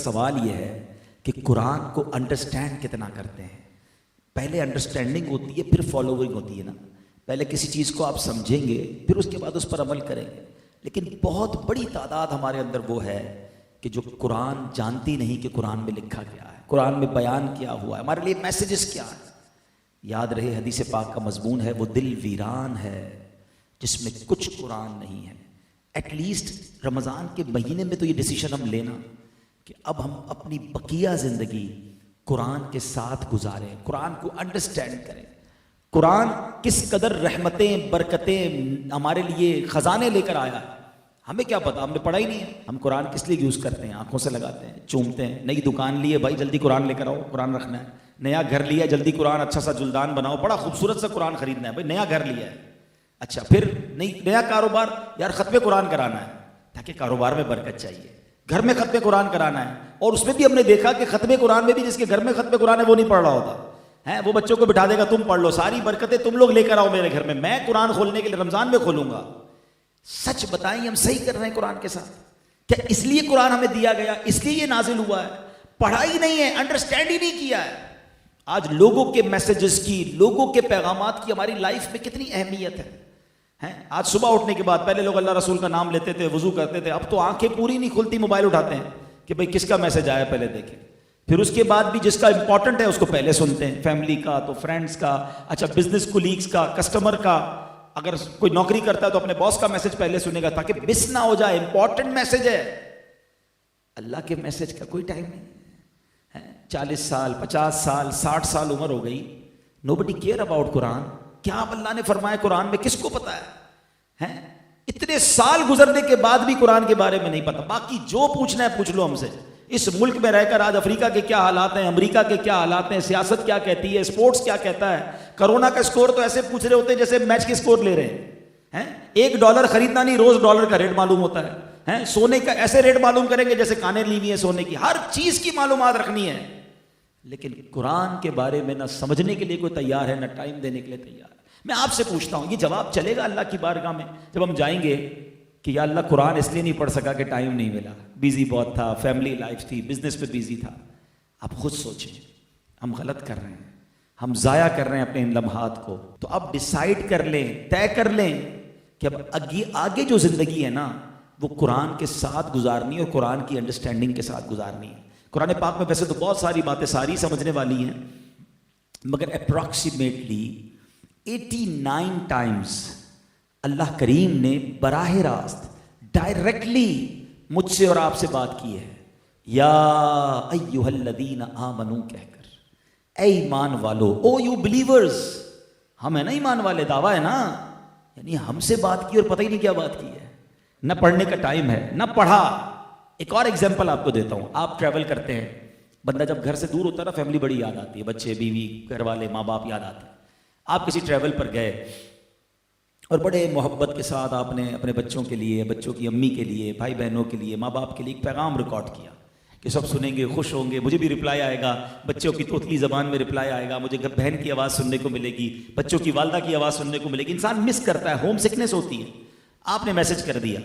سوال یہ ہے کہ قرآن کو انڈرسٹینڈ کتنا کرتے ہیں. پہلے انڈرسٹینڈنگ ہوتی ہے پھر فالوئنگ ہوتی ہے نا. پہلے کسی چیز کو آپ سمجھیں گے پھر اس کے بعد اس پر عمل کریں گے. لیکن بہت بڑی تعداد ہمارے اندر وہ ہے کہ جو قرآن جانتی نہیں کہ قرآن میں لکھا کیا ہے, قرآن میں بیان کیا ہوا ہے, ہمارے لیے میسیجز کیا ہے. یاد رہے حدیث پاک کا مضمون ہے وہ دل ویران ہے جس میں کچھ قرآن نہیں ہے. ایٹ لیسٹ رمضان کے مہینے میں تو یہ ڈیسیشن ہم لینا کہ اب ہم اپنی بقیہ زندگی قرآن کے ساتھ گزاریں, قرآن کو انڈرسٹینڈ کریں. قرآن کس قدر رحمتیں برکتیں ہمارے لیے خزانے لے کر آیا. ہمیں کیا پتا, ہم نے پڑھا ہی نہیں ہے. ہم قرآن کس لیے یوز کرتے ہیں؟ آنکھوں سے لگاتے ہیں, چومتے ہیں. نئی دکان لی ہے بھائی جلدی قرآن لے کر آؤ, قرآن رکھنا ہے. نیا گھر لیا ہے جلدی قرآن اچھا سا جلدان بناؤ, بڑا خوبصورت سا قرآن خریدنا ہے بھائی, نیا گھر لیا ہے. اچھا پھر نیا کاروبار, یار ختم قرآن کرانا ہے تاکہ کاروبار میں برکت چاہیے. گھر میں ختم قرآن کرانا ہے, اور اس میں بھی ہم نے دیکھا کہ ختم قرآن میں بھی جس کے گھر میں ختم قرآن ہے وہ نہیں پڑھ رہا ہوتا ہے, وہ بچوں کو بٹھا دے گا تم پڑھ لو, ساری برکتیں تم لوگ لے کر آؤ میرے گھر میں قرآن کھولنے کے لیے رمضان میں کھولوں گا. سچ بتائیں ہم صحیح کر رہے ہیں قرآن کے ساتھ؟ کیا اس لیے قرآن ہمیں دیا گیا, اس لیے یہ نازل ہوا ہے؟ پڑھا ہی نہیں ہے, انڈرسٹینڈ ہی نہیں کیا ہے. آج لوگوں کے میسیجز کی, لوگوں کے پیغامات کی ہماری لائف میں کتنی اہمیت ہے. آج صبح اٹھنے کے بعد پہلے لوگ اللہ رسول کا نام لیتے تھے, وضو کرتے تھے, اب تو آنکھیں پوری نہیں کھلتی موبائل اٹھاتے ہیں کہ بھئی کس کا میسج آیا پہلے دیکھیں. پھر اس کے بعد بھی جس کا امپورٹنٹ ہے اس کو پہلے سنتے ہیں, فیملی کا تو فرینڈس کا, اچھا بزنس کولیگز کا, کسٹمر کا, اگر کوئی نوکری کرتا ہے تو اپنے باس کا میسج پہلے سنے گا تاکہ مس نہ ہو جائے, امپورٹنٹ میسج ہے. اللہ کے میسج کا کوئی ٹائم نہیں ہے. 40 سال 50 سال 60 سال عمر ہو گئی, nobody care about قرآن. کیا اب اللہ نے فرمایا قرآن میں کس کو پتا ہے؟ اتنے سال گزرنے کے بعد بھی قرآن کے بارے میں نہیں پتا. باقی جو پوچھنا ہے پوچھ لو ہم سے. اس ملک میں رہ کر آج افریقہ کے کیا حالات ہیں, امریکہ کے کیا حالات ہیں, سیاست کیا کہتی ہے, اسپورٹس کیا کہتا ہے. کرونا کا اسکور تو ایسے پوچھ رہے ہوتے ہیں جیسے میچ کے اسکور لے رہے ہیں. $1 خریدنا نہیں, روز ڈالر کا ریٹ معلوم ہوتا ہے. سونے کا ایسے ریٹ معلوم کریں گے جیسے کانیں لی ہوئی ہیں سونے کی. ہر چیز کی معلومات رکھنی ہے, لیکن قرآن کے بارے میں نہ سمجھنے کے لیے کوئی تیار ہے, نہ ٹائم دینے کے لیے تیار ہے. میں آپ سے پوچھتا ہوں, یہ جواب چلے گا اللہ کی بارگاہ میں جب ہم جائیں گے کہ یا اللہ قرآن اس لیے نہیں پڑھ سکا کہ ٹائم نہیں ملا, بیزی بہت تھا, فیملی لائف تھی, بزنس پہ بیزی تھا. آپ خود سوچیں, ہم غلط کر رہے ہیں, ہم ضائع کر رہے ہیں اپنے ان لمحات کو. تو اب ڈیسائیڈ کر لیں, طے کر لیں کہ اب آگے جو زندگی ہے نا وہ قرآن کے ساتھ گزارنی ہے اور قرآن کی انڈرسٹینڈنگ کے ساتھ گزارنی ہے. قرآن پاک میں ویسے تو بہت ساری باتیں ساری سمجھنے والی ہیں, مگر اپروکسیمیٹلی 89 ٹائمز اللہ کریم نے براہ راست ڈائریکٹلی مجھ سے اور آپ سے بات کی ہے, یا ایھا الذین آمنو کہہ کر, اے ایمان والو, او یو بلیورز. ہم ہیں نا ایمان والے, دعویٰ ہے نا, یعنی ہم سے بات کی اور پتہ ہی نہیں کیا بات کی ہے. نہ پڑھنے کا ٹائم ہے نہ پڑھا. ایک اور ایگزامپل آپ کو دیتا ہوں. آپ ٹریول کرتے ہیں, بندہ جب گھر سے دور ہوتا ہے نا فیملی بڑی یاد آتی ہے, بچے بیوی گھر والے ماں باپ یاد آتے ہیں. آپ کسی ٹریول پر گئے اور بڑے محبت کے ساتھ آپ نے اپنے بچوں کے لیے, بچوں کی امی کے لیے, بھائی بہنوں کے لیے, ماں باپ کے لیے ایک پیغام ریکارڈ کیا کہ سب سنیں گے, خوش ہوں گے, مجھے بھی رپلائی آئے گا, بچوں کی توتلی زبان میں رپلائی آئے گا, مجھے بہن کی آواز سننے کو ملے گی, بچوں کی والدہ کی آواز سننے کو ملے گی. انسان مس کرتا ہے, ہوم سکنس ہوتی ہے. آپ نے میسج کر دیا,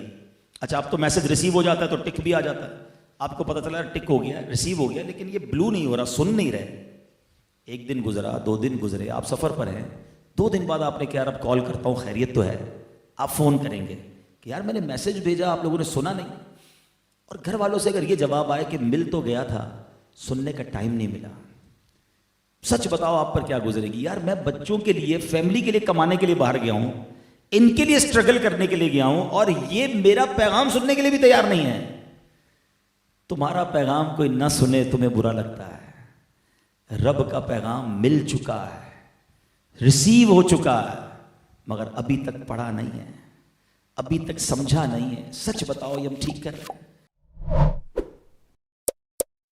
اچھا اب تو میسج ریسیو ہو جاتا ہے تو ٹک بھی آ جاتا ہے. آپ کو پتہ چلا ٹک ہو گیا, ریسیو ہو گیا, لیکن یہ بلو نہیں ہو رہا, سن نہیں رہے. 1 دن گزرا, 2 دن گزرے, آپ سفر پر ہیں. 2 دن بعد آپ نے کہا یار اب کال کرتا ہوں, خیریت تو ہے؟ آپ فون کریں گے کہ یار میں نے میسج بھیجا, آپ لوگوں نے سنا نہیں. اور گھر والوں سے اگر یہ جواب آئے کہ مل تو گیا تھا, سننے کا ٹائم نہیں ملا, سچ بتاؤ آپ پر کیا گزرے گی؟ یار میں بچوں کے لیے, فیملی کے لیے کمانے کے لیے باہر گیا ہوں, ان کے لیے اسٹرگل کرنے کے لیے گیا ہوں, اور یہ میرا پیغام سننے کے لیے بھی تیار نہیں ہے. تمہارا پیغام کوئی نہ سنے تمہیں برا لگتا ہے. رب کا پیغام مل چکا ہے, ریسیو ہو چکا ہے, مگر ابھی تک پڑھا نہیں ہے, ابھی تک سمجھا نہیں ہے. سچ بتاؤ یہ ہم ٹھیک کر رہے ہیں؟